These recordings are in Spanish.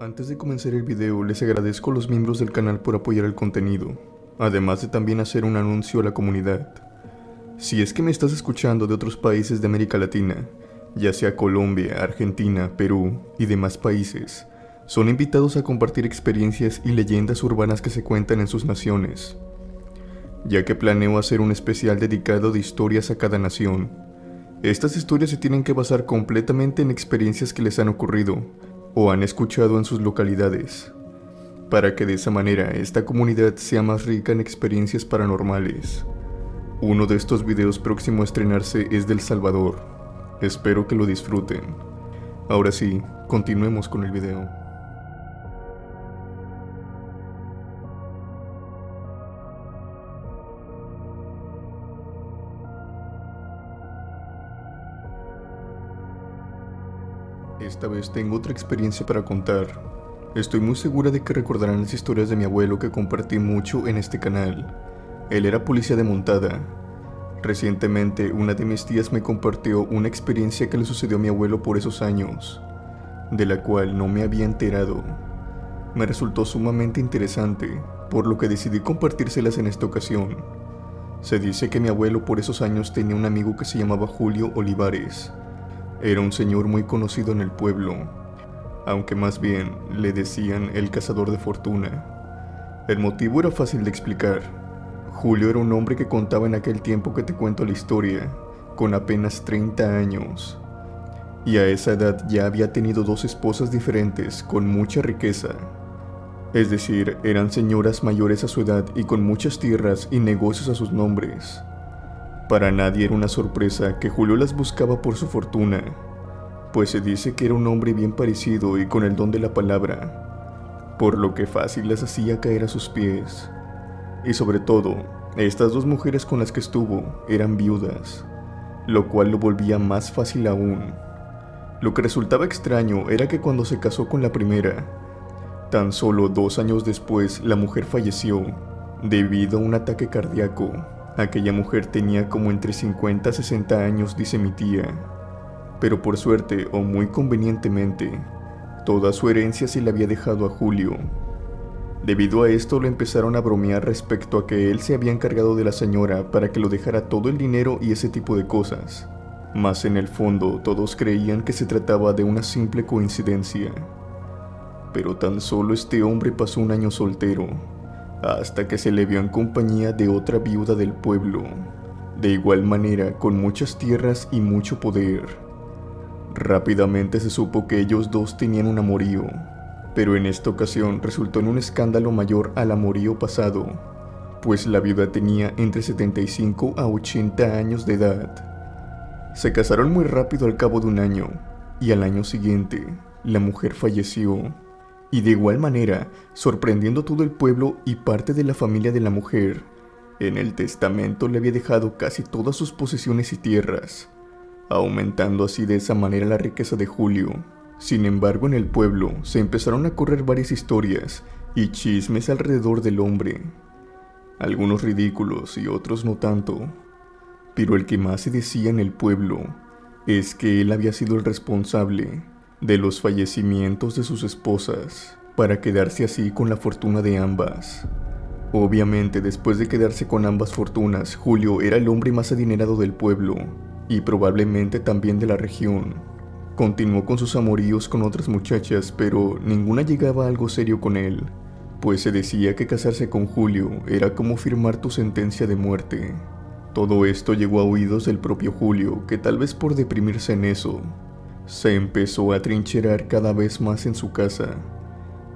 Antes de comenzar el video, les agradezco a los miembros del canal por apoyar el contenido, además de también hacer un anuncio a la comunidad. Si es que me estás escuchando de otros países de América Latina, ya sea Colombia, Argentina, Perú y demás países, son invitados a compartir experiencias y leyendas urbanas que se cuentan en sus naciones, ya que planeo hacer un especial dedicado de historias a cada nación. Estas historias se tienen que basar completamente en experiencias que les han ocurrido o han escuchado en sus localidades, para que de esa manera esta comunidad sea más rica en experiencias paranormales. Uno de estos videos próximo a estrenarse es de El Salvador. Espero que lo disfruten. Ahora sí, continuemos con el video. Esta vez tengo otra experiencia para contar. Estoy muy segura de que recordarán las historias de mi abuelo que compartí mucho en este canal. Él era policía de montada. Recientemente, una de mis tías me compartió una experiencia que le sucedió a mi abuelo por esos años, de la cual no me había enterado. Me resultó sumamente interesante, por lo que decidí compartírselas en esta ocasión. Se dice que mi abuelo por esos años tenía un amigo que se llamaba Julio Olivares. Era un señor muy conocido en el pueblo, aunque más bien le decían el cazador de fortuna. El motivo era fácil de explicar. Julio era un hombre que contaba en aquel tiempo que te cuento la historia, con apenas 30 años. Y a esa edad ya había tenido 2 esposas diferentes con mucha riqueza. Es decir, eran señoras mayores a su edad y con muchas tierras y negocios a sus nombres. Para nadie era una sorpresa que Julio las buscaba por su fortuna, pues se dice que era un hombre bien parecido y con el don de la palabra, por lo que fácil las hacía caer a sus pies. Y sobre todo, estas 2 mujeres con las que estuvo eran viudas, lo cual lo volvía más fácil aún. Lo que resultaba extraño era que cuando se casó con la primera, tan solo 2 años después la mujer falleció debido a un ataque cardíaco. Aquella mujer tenía como entre 50 a 60 años, dice mi tía, pero por suerte o muy convenientemente, toda su herencia se le había dejado a Julio. Debido a esto lo empezaron a bromear respecto a que él se había encargado de la señora para que lo dejara todo el dinero y ese tipo de cosas, mas en el fondo todos creían que se trataba de una simple coincidencia. Pero tan solo este hombre pasó un año soltero, hasta que se le vio en compañía de otra viuda del pueblo, de igual manera con muchas tierras y mucho poder. Rápidamente se supo que ellos 2 tenían un amorío, pero en esta ocasión resultó en un escándalo mayor al amorío pasado, pues la viuda tenía entre 75 a 80 años de edad. Se casaron muy rápido al cabo de un año, y al año siguiente, la mujer falleció. Y de igual manera, sorprendiendo a todo el pueblo y parte de la familia de la mujer, en el testamento le había dejado casi todas sus posesiones y tierras, aumentando así de esa manera la riqueza de Julio. Sin embargo, en el pueblo se empezaron a correr varias historias y chismes alrededor del hombre, algunos ridículos y otros no tanto, pero el que más se decía en el pueblo es que él había sido el responsable de los fallecimientos de sus esposas, para quedarse así con la fortuna de ambas. Obviamente, después de quedarse con ambas fortunas, Julio era el hombre más adinerado del pueblo, y probablemente también de la región. Continuó con sus amoríos con otras muchachas, pero ninguna llegaba a algo serio con él, pues se decía que casarse con Julio era como firmar tu sentencia de muerte. Todo esto llegó a oídos del propio Julio, que tal vez por deprimirse en eso, se empezó a trincherar cada vez más en su casa,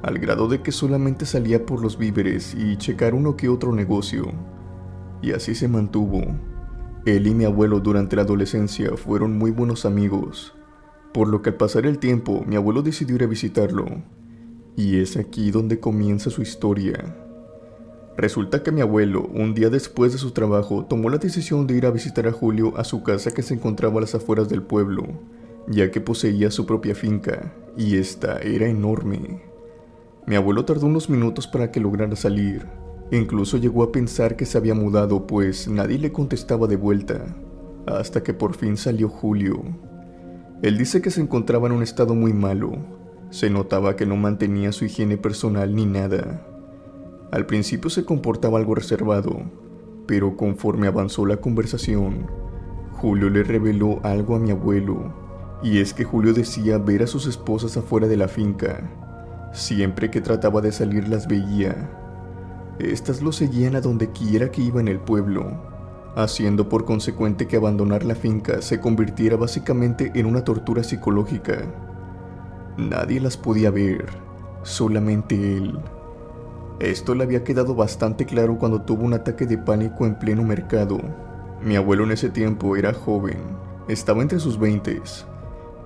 al grado de que solamente salía por los víveres y checar uno que otro negocio, y así se mantuvo. Él y mi abuelo durante la adolescencia fueron muy buenos amigos, por lo que al pasar el tiempo mi abuelo decidió ir a visitarlo, y es aquí donde comienza su historia. Resulta que mi abuelo, un día después de su trabajo, tomó la decisión de ir a visitar a Julio a su casa que se encontraba a las afueras del pueblo, ya que poseía su propia finca, y esta era enorme. Mi abuelo tardó unos minutos para que lograra salir. Incluso llegó a pensar que se había mudado, pues nadie le contestaba de vuelta, hasta que por fin salió Julio. Él dice que se encontraba en un estado muy malo, Se notaba que no mantenía su higiene personal ni nada. Al principio se comportaba algo reservado, pero conforme avanzó la conversación, Julio le reveló algo a mi abuelo, y es que Julio decía ver a sus esposas afuera de la finca. Siempre que trataba de salir las veía. Estas lo seguían a donde quiera que iba en el pueblo, haciendo por consecuente que abandonar la finca se convirtiera básicamente en una tortura psicológica. Nadie las podía ver, solamente él. Esto le había quedado bastante claro cuando tuvo un ataque de pánico en pleno mercado. Mi abuelo en ese tiempo era joven, estaba entre sus 20s,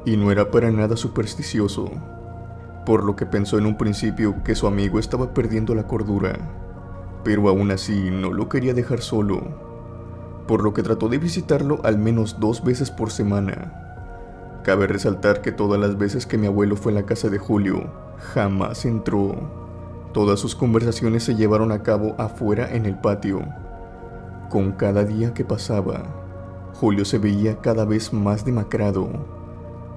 y no era para nada supersticioso, por lo que pensó en un principio que su amigo estaba perdiendo la cordura, pero aún así no lo quería dejar solo, por lo que trató de visitarlo al menos 2 veces por semana. Cabe resaltar que todas las veces que mi abuelo fue a la casa de Julio, jamás entró. Todas sus conversaciones se llevaron a cabo afuera en el patio. Con cada día que pasaba, Julio se veía cada vez más demacrado.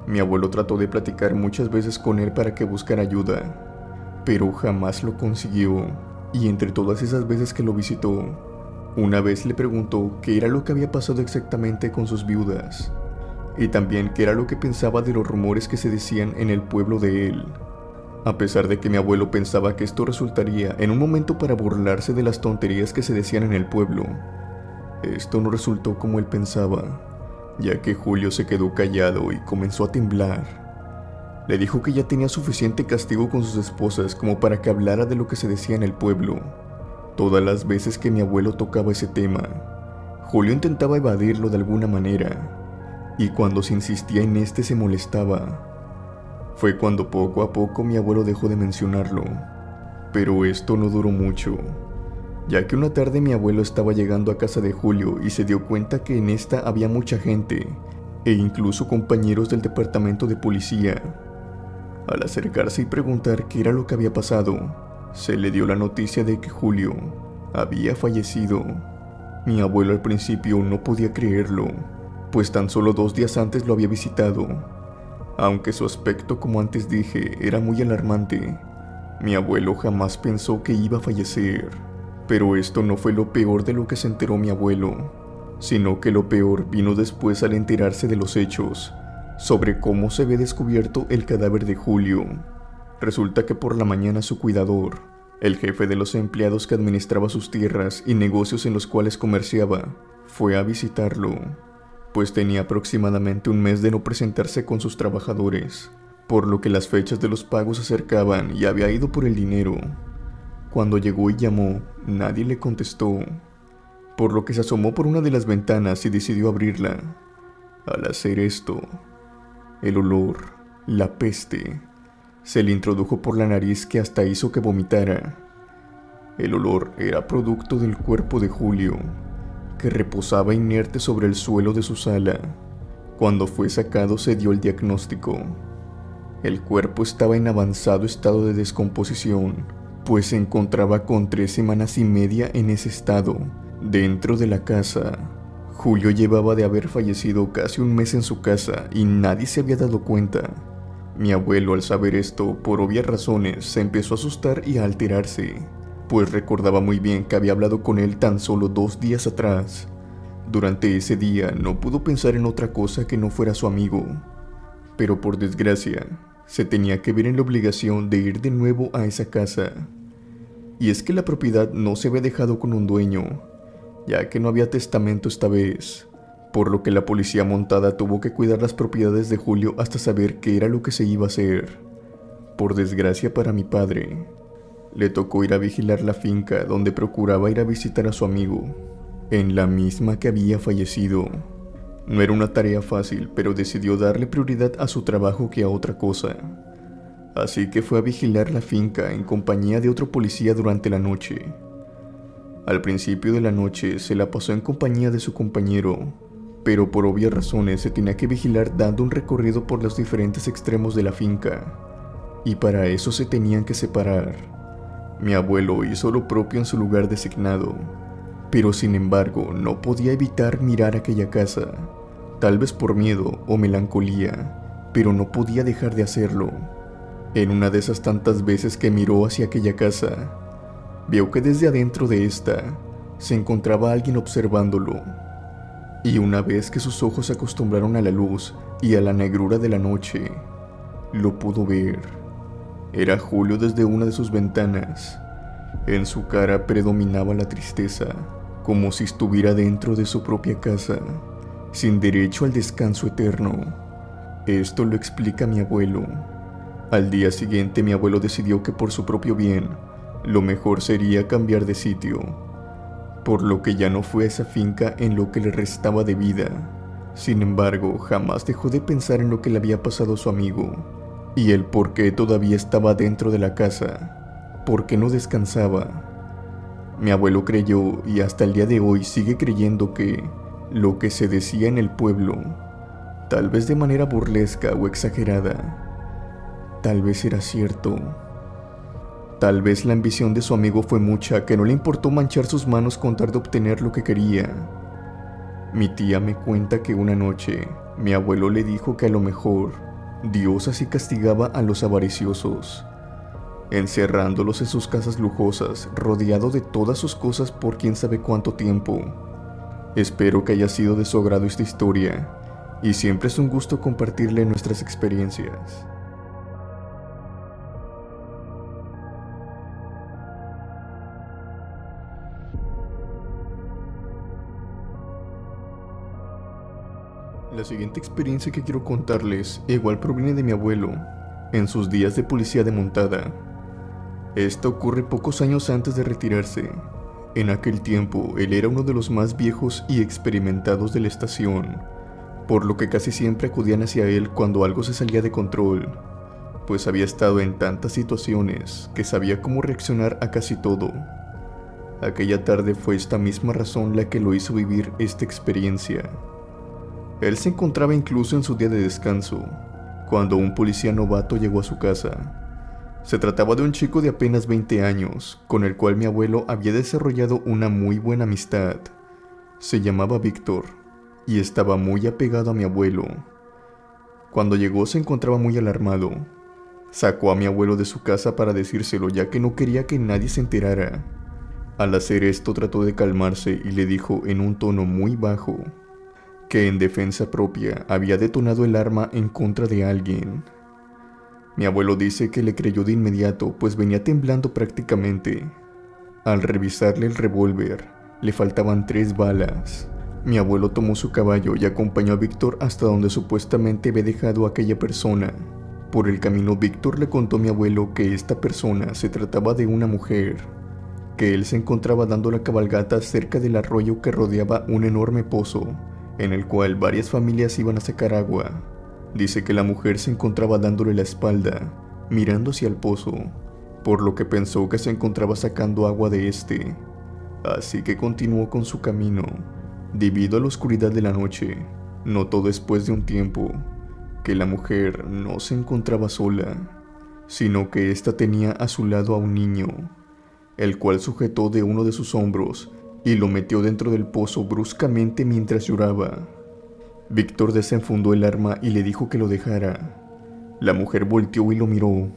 Mi abuelo trató de platicar muchas veces con él para que buscara ayuda, pero jamás lo consiguió. Y entre todas esas veces que lo visitó, una vez le preguntó qué era lo que había pasado exactamente con sus viudas, y también qué era lo que pensaba de los rumores que se decían en el pueblo de él. A pesar de que mi abuelo pensaba que esto resultaría en un momento para burlarse de las tonterías que se decían en el pueblo, esto no resultó como él pensaba, ya que Julio se quedó callado y comenzó a temblar. Le dijo que ya tenía suficiente castigo con sus esposas como para que hablara de lo que se decía en el pueblo. Todas las veces que mi abuelo tocaba ese tema, Julio intentaba evadirlo de alguna manera, y cuando se insistía en este se molestaba. Fue cuando poco a poco mi abuelo dejó de mencionarlo, pero esto no duró mucho, ya que una tarde mi abuelo estaba llegando a casa de Julio y se dio cuenta que en esta había mucha gente, e incluso compañeros del departamento de policía. Al acercarse y preguntar qué era lo que había pasado, se le dio la noticia de que Julio había fallecido. Mi abuelo al principio no podía creerlo, pues tan solo 2 días antes lo había visitado. Aunque su aspecto, como antes dije, era muy alarmante, mi abuelo jamás pensó que iba a fallecer. Pero esto no fue lo peor de lo que se enteró mi abuelo, sino que lo peor vino después al enterarse de los hechos, sobre cómo se había descubierto el cadáver de Julio. Resulta que por la mañana su cuidador, el jefe de los empleados que administraba sus tierras y negocios en los cuales comerciaba, fue a visitarlo, pues tenía aproximadamente 1 mes de no presentarse con sus trabajadores, por lo que las fechas de los pagos se acercaban y había ido por el dinero. Cuando llegó y llamó, nadie le contestó, por lo que se asomó por una de las ventanas y decidió abrirla. Al hacer esto, el olor, la peste, se le introdujo por la nariz que hasta hizo que vomitara. El olor era producto del cuerpo de Julio, que reposaba inerte sobre el suelo de su sala. Cuando fue sacado se dio el diagnóstico. El cuerpo estaba en avanzado estado de descomposición, pues se encontraba con 3 semanas y media en ese estado, dentro de la casa. Julio llevaba de haber fallecido casi 1 mes en su casa y nadie se había dado cuenta. Mi abuelo, al saber esto, por obvias razones, se empezó a asustar y a alterarse, pues recordaba muy bien que había hablado con él tan solo 2 días atrás. Durante ese día no pudo pensar en otra cosa que no fuera su amigo, pero por desgracia, se tenía que ver en la obligación de ir de nuevo a esa casa. Y es que la propiedad no se había dejado con un dueño, ya que no había testamento esta vez, por lo que la policía montada tuvo que cuidar las propiedades de Julio hasta saber qué era lo que se iba a hacer. Por desgracia para mi padre, le tocó ir a vigilar la finca donde procuraba ir a visitar a su amigo, en la misma que había fallecido. No era una tarea fácil, pero decidió darle prioridad a su trabajo que a otra cosa. Así que fue a vigilar la finca en compañía de otro policía durante la noche. Al principio de la noche se la pasó en compañía de su compañero, pero por obvias razones se tenía que vigilar dando un recorrido por los diferentes extremos de la finca, y para eso se tenían que separar. Mi abuelo hizo lo propio en su lugar designado, pero sin embargo no podía evitar mirar aquella casa, tal vez por miedo o melancolía, pero no podía dejar de hacerlo. En una de esas tantas veces que miró hacia aquella casa, vio que desde adentro de esta se encontraba alguien observándolo. Y una vez que sus ojos se acostumbraron a la luz y a la negrura de la noche, lo pudo ver. Era Julio desde una de sus ventanas. En su cara predominaba la tristeza, como si estuviera dentro de su propia casa, sin derecho al descanso eterno. Esto lo explica mi abuelo. Al día siguiente mi abuelo decidió que por su propio bien, lo mejor sería cambiar de sitio, por lo que ya no fue a esa finca en lo que le restaba de vida. Sin embargo, jamás dejó de pensar en lo que le había pasado a su amigo, y el por qué todavía estaba dentro de la casa, por qué no descansaba. Mi abuelo creyó, y hasta el día de hoy sigue creyendo, que lo que se decía en el pueblo, tal vez de manera burlesca o exagerada, tal vez era cierto. Tal vez la ambición de su amigo fue mucha, que no le importó manchar sus manos con tal de obtener lo que quería. Mi tía me cuenta que una noche mi abuelo le dijo que a lo mejor Dios así castigaba a los avariciosos, encerrándolos en sus casas lujosas, rodeado de todas sus cosas por quién sabe cuánto tiempo. Espero que haya sido de su agrado esta historia, y siempre es un gusto compartirle nuestras experiencias. La siguiente experiencia que quiero contarles igual proviene de mi abuelo, en sus días de policía de montada. Esta ocurre pocos años antes de retirarse. En aquel tiempo, él era uno de los más viejos y experimentados de la estación, por lo que casi siempre acudían hacia él cuando algo se salía de control, pues había estado en tantas situaciones que sabía cómo reaccionar a casi todo. Aquella tarde fue esta misma razón la que lo hizo vivir esta experiencia. Él se encontraba incluso en su día de descanso, cuando un policía novato llegó a su casa. Se trataba de un chico de apenas 20 años, con el cual mi abuelo había desarrollado una muy buena amistad. Se llamaba Víctor, y estaba muy apegado a mi abuelo. Cuando llegó se encontraba muy alarmado. Sacó a mi abuelo de su casa para decírselo, ya que no quería que nadie se enterara. Al hacer esto trató de calmarse y le dijo en un tono muy bajo que en defensa propia había detonado el arma en contra de alguien. Mi abuelo dice que le creyó de inmediato, pues venía temblando prácticamente. Al revisarle el revólver, le faltaban 3 balas. Mi abuelo tomó su caballo y acompañó a Víctor hasta donde supuestamente había dejado a aquella persona. Por el camino, Víctor le contó a mi abuelo que esta persona se trataba de una mujer, que él se encontraba dando la cabalgata cerca del arroyo que rodeaba un enorme pozo, en el cual varias familias iban a sacar agua. Dice que la mujer se encontraba dándole la espalda, mirando hacia el pozo, por lo que pensó que se encontraba sacando agua de este. Así que continuó con su camino. Debido a la oscuridad de la noche, notó después de un tiempo que la mujer no se encontraba sola, sino que ésta tenía a su lado a un niño, el cual sujetó de uno de sus hombros y lo metió dentro del pozo bruscamente mientras lloraba. Víctor desenfundó el arma y le dijo que lo dejara. La mujer volteó y lo miró.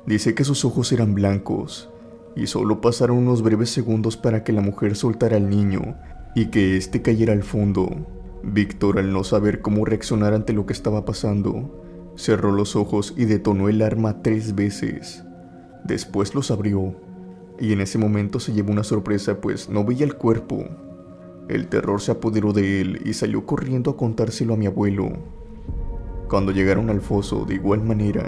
Dice que sus ojos eran blancos, y solo pasaron unos breves segundos para que la mujer soltara al niño y que éste cayera al fondo. Víctor, al no saber cómo reaccionar ante lo que estaba pasando, cerró los ojos y detonó el arma 3 veces. Después los abrió, y en ese momento se llevó una sorpresa, pues no veía el cuerpo. El terror se apoderó de él y salió corriendo a contárselo a mi abuelo. Cuando llegaron al foso, de igual manera,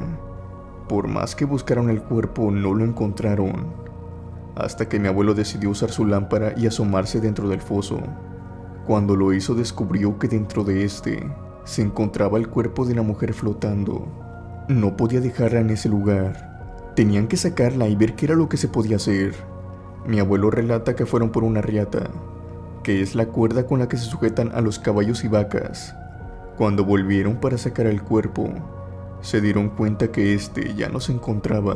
por más que buscaron el cuerpo, no lo encontraron, hasta que mi abuelo decidió usar su lámpara y asomarse dentro del foso. Cuando lo hizo, descubrió que dentro de este se encontraba el cuerpo de la mujer flotando. No podía dejarla en ese lugar. Tenían que sacarla y ver qué era lo que se podía hacer. Mi abuelo relata que fueron por una riata, que es la cuerda con la que se sujetan a los caballos y vacas. Cuando volvieron para sacar el cuerpo, se dieron cuenta que este ya no se encontraba.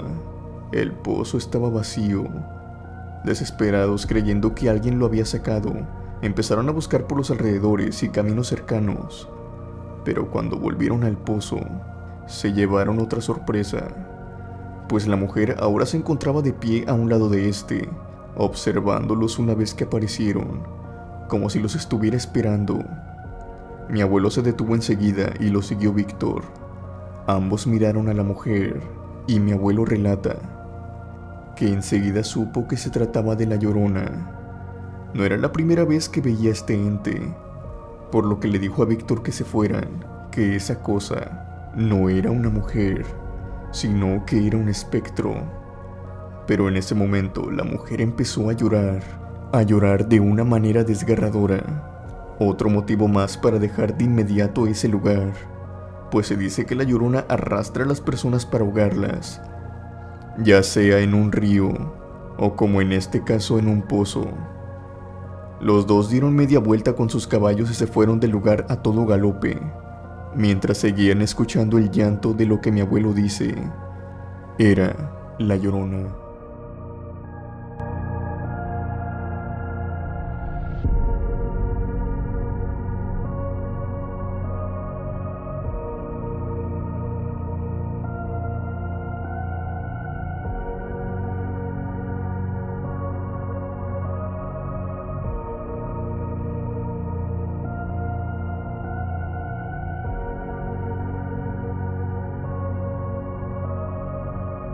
El pozo estaba vacío. Desesperados, creyendo que alguien lo había sacado, empezaron a buscar por los alrededores y caminos cercanos. Pero cuando volvieron al pozo, se llevaron otra sorpresa. pues la mujer ahora se encontraba de pie a un lado de este, observándolos una vez que aparecieron, como si los estuviera esperando. Mi abuelo se detuvo enseguida y lo siguió Víctor. Ambos miraron a la mujer y mi abuelo relata que enseguida supo que se trataba de la Llorona. No era la primera vez que veía a este ente, por lo que le dijo a Víctor que se fueran, que esa cosa no era una mujer, sino que era un espectro. Pero en ese momento la mujer empezó a llorar de una manera desgarradora. Otro motivo más para dejar de inmediato ese lugar, pues se dice que la Llorona arrastra a las personas para ahogarlas, ya sea en un río o, como en este caso, en un pozo. Los dos dieron media vuelta con sus caballos y se fueron del lugar a todo galope, mientras seguían escuchando el llanto de lo que mi abuelo dice era la Llorona.